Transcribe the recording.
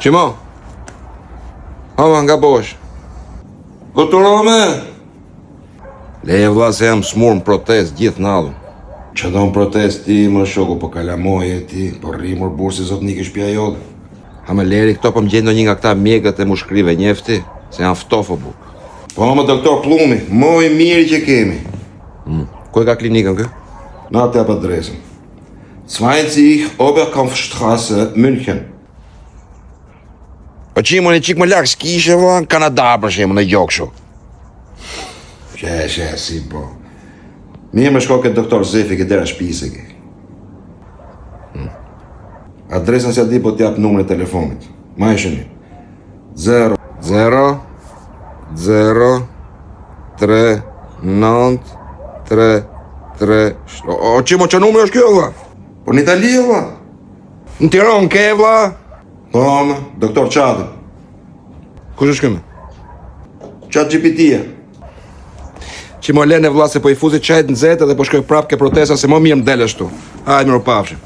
Qimo? Hama, nga bosh. Doktorome! Leje vlla se jam smur në protest gjithë natën. Që do në protest ti, më shoku, po kalamoje ti, po rrimur bursi zotnik i shpia jote. Ha me leri këto po më gjenë një nga këta mjekët e mushkrive njefti, se janë ftofobu. Po më doktor Plumi, më i miri që kemi. Ku e ka klinikën kë? Na të apë adresën. 20 Oberkampfstraße, München. Po qimo një qik më lakë s'kishe vlla në Kanada për shemë në gjokshu. She, si po. Mirë me shko këtë doktor Zefi këtë dera shpise ki. Adresën se di po t'jap numër e telefonit. Ma e shëni. 0 0 0 3 9 3 3 O qimo që numër është kjo vlla? Po në Itali vlla. Në Tiranë ke vlla? Po më, doktor Çadi. Kush është këmë? Chat GPT-ja. Qimo lene vlla se po i fuzi qajt në zetë dhe po shkoj prap ke protesta se më mirë më delështu. Hajde më pafshim.